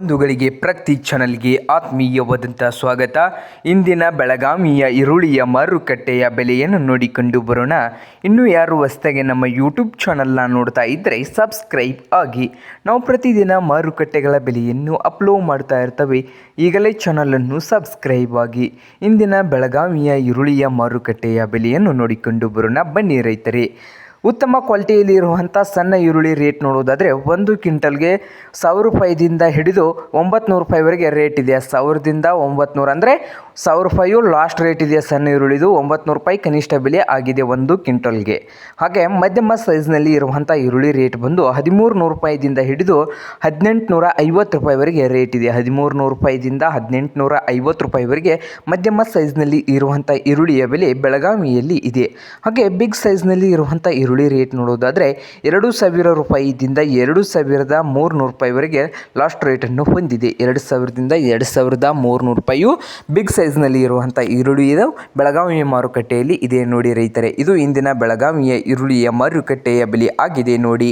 ಬಂಧುಗಳಿಗೆ ಪ್ರತಿ ಚಾನಲ್ಗೆ ಆತ್ಮೀಯವಾದಂಥ ಸ್ವಾಗತ. ಇಂದಿನ ಬೆಳಗಾವಿಯ ಈರುಳ್ಳಿಯ ಮಾರುಕಟ್ಟೆಯ ಬೆಲೆಯನ್ನು ನೋಡಿಕೊಂಡು ಬರೋಣ. ಇನ್ನೂ ಯಾರು ಹೊಸದಾಗಿ ನಮ್ಮ ಯೂಟ್ಯೂಬ್ ಚಾನಲ್ನ ನೋಡ್ತಾ ಇದ್ದರೆ ಸಬ್ಸ್ಕ್ರೈಬ್ ಆಗಿ. ನಾವು ಪ್ರತಿದಿನ ಮಾರುಕಟ್ಟೆಗಳ ಬೆಲೆಯನ್ನು ಅಪ್ಲೋಡ್ ಮಾಡ್ತಾ ಇರ್ತವೆ. ಈಗಲೇ ಚಾನಲನ್ನು ಸಬ್ಸ್ಕ್ರೈಬ್ ಆಗಿ. ಇಂದಿನ ಬೆಳಗಾವಿಯ ಈರುಳ್ಳಿಯ ಮಾರುಕಟ್ಟೆಯ ಬೆಲೆಯನ್ನು ನೋಡಿಕೊಂಡು ಬರೋಣ. ಬನ್ನಿ ರೈತರೇ. ಉತ್ತಮ ಕ್ವಾಲಿಟಿಯಲ್ಲಿ ಇರುವಂಥ ಸಣ್ಣ ಈರುಳ್ಳಿ ರೇಟ್ ನೋಡೋದಾದರೆ 1 ಕ್ವಿಂಟಲ್ಗೆ 1000 ರೂಪಾಯಿದಿಂದ ಹಿಡಿದು 900 ರೂಪಾಯಿವರೆಗೆ ರೇಟ್ ಇದೆ. 1000ದಿಂದ 900 ಅಂದರೆ 1000 ರೂಪಾಯಿ ಲಾಸ್ಟ್ ರೇಟ್ ಇದೆ ಸಣ್ಣ ಈರುಳ್ಳಿದು. 900 ರೂಪಾಯಿ ಕನಿಷ್ಠ ಬೆಲೆ ಆಗಿದೆ 1 ಕ್ವಿಂಟಲ್ಗೆ. ಹಾಗೆ ಮಧ್ಯಮ ಸೈಜ್ನಲ್ಲಿ ಇರುವಂಥ ಈರುಳ್ಳಿ ರೇಟ್ ಬಂದು 1300 ರೂಪಾಯಿದಿಂದ ಹಿಡಿದು 1850 ರೂಪಾಯಿವರೆಗೆ ರೇಟ್ ಇದೆ. 1300 ರೂಪಾಯಿದಿಂದ 1850 ರೂಪಾಯಿವರೆಗೆ ಮಧ್ಯಮ ಸೈಜ್ನಲ್ಲಿ ಇರುವಂಥ ಈರುಳ್ಳಿಯ ಬೆಲೆ ಬೆಳಗಾವಿಯಲ್ಲಿ ಇದೆ. ಹಾಗೆ ಬಿಗ್ ಸೈಜ್ನಲ್ಲಿ ಇರುವಂಥ ಈರುಳ್ಳಿ ರೇಟ್ ನೋಡೋದಾದರೆ 2000 ರೂಪಾಯಿದಿಂದ 2300 ರೂಪಾಯಿವರೆಗೆ ಲಾಸ್ಟ್ ರೇಟನ್ನು ಹೊಂದಿದೆ. 2000ದಿಂದ 2300 ರೂಪಾಯಿಯು ಬಿಗ್ ಸೈಜ್ನಲ್ಲಿ ಇರುವಂಥ ಈರುಳ್ಳಿ ಇದು ಬೆಳಗಾವಿಯ ಮಾರುಕಟ್ಟೆಯಲ್ಲಿ ಇದೆ ನೋಡಿ ರೈತರೇ. ಇದು ಇಂದಿನ ಬೆಳಗಾವಿಯ ಈರುಳ್ಳಿಯ ಮಾರುಕಟ್ಟೆಯ ಬೆಲೆ ಆಗಿದೆ ನೋಡಿ.